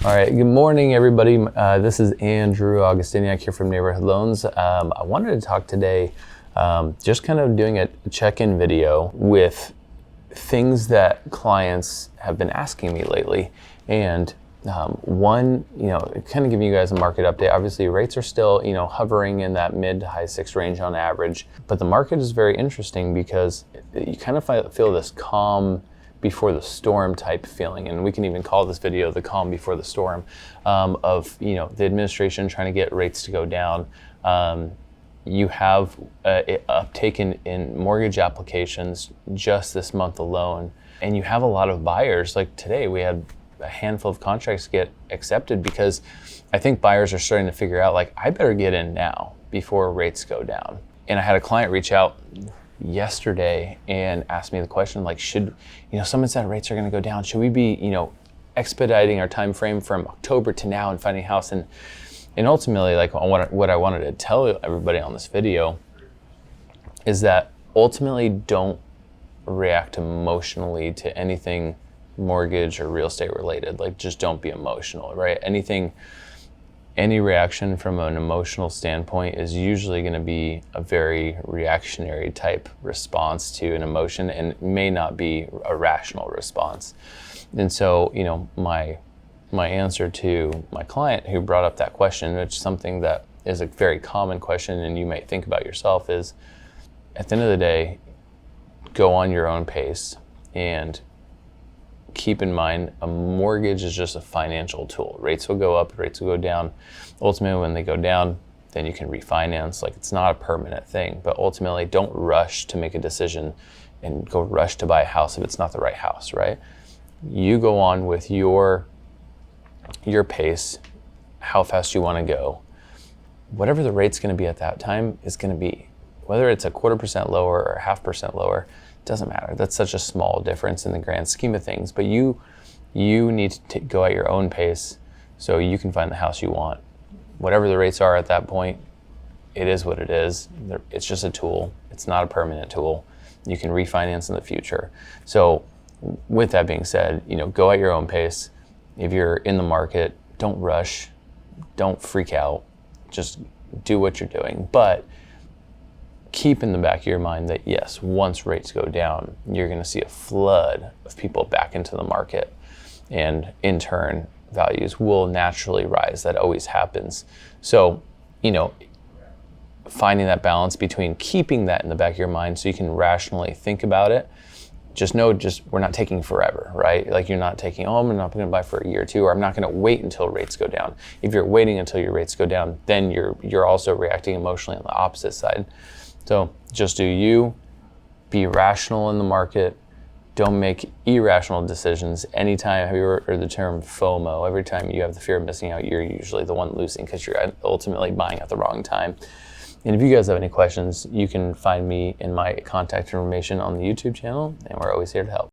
All right, good morning, everybody. This is Andrew Augustiniak here from Neighborhood Loans. I wanted to talk today, just kind of doing a check-in video with things that clients have been asking me lately. And one, kind of giving you guys a market update. Obviously, rates are still, hovering in that mid to high 6 range on average. But the market is very interesting because you kind of feel this calm before the storm type feeling, and we can even call this video the calm before the storm, of the administration trying to get rates to go down. You have uptake in mortgage applications just this month alone, and you have a lot of buyers. Like today, we had a handful of contracts get accepted because I think buyers are starting to figure out, like, I better get in now before rates go down. And I had a client reach out yesterday and asked me the question, like, should, someone said rates are going to go down, should we be, expediting our time frame from October to now and finding a house? And ultimately, like, what I wanted to tell everybody on this video is that ultimately don't react emotionally to anything mortgage or real estate related. Like, just don't be emotional, right? Any reaction from an emotional standpoint is usually going to be a very reactionary type response to an emotion, and may not be a rational response. And so, my answer to my client who brought up that question, which is something that is a very common question and you might think about yourself, is at the end of the day, go on your own pace and keep in mind a mortgage is just a financial tool. Rates will go up, rates will go down. Ultimately, when they go down, then you can refinance. Like, it's not a permanent thing, but ultimately don't rush to make a decision and go rush to buy a house if it's not the right house, right? You go on with your pace, how fast you want to go. Whatever the rate's going to be at that time is going to be, whether it's a 0.25% lower or 0.5% lower, doesn't matter. That's such a small difference in the grand scheme of things. But you need to go at your own pace so you can find the house you want. Whatever the rates are at that point, it is what it is. It's just a tool. It's not a permanent tool. You can refinance in the future. So with that being said, go at your own pace. If you're in the market, don't rush. Don't freak out. Just do what you're doing. But keep in the back of your mind that, yes, once rates go down, you're going to see a flood of people back into the market. And in turn, values will naturally rise. That always happens. So, finding that balance between keeping that in the back of your mind so you can rationally think about it. Just know, we're not taking forever, right? Like, you're not taking, I'm not going to buy for a year or two, or I'm not going to wait until rates go down. If you're waiting until your rates go down, then you're also reacting emotionally on the opposite side. So just do you, be rational in the market. Don't make irrational decisions. Anytime, have you ever heard the term FOMO? Every time you have the fear of missing out, you're usually the one losing because you're ultimately buying at the wrong time. And if you guys have any questions, you can find me in my contact information on the YouTube channel, and we're always here to help.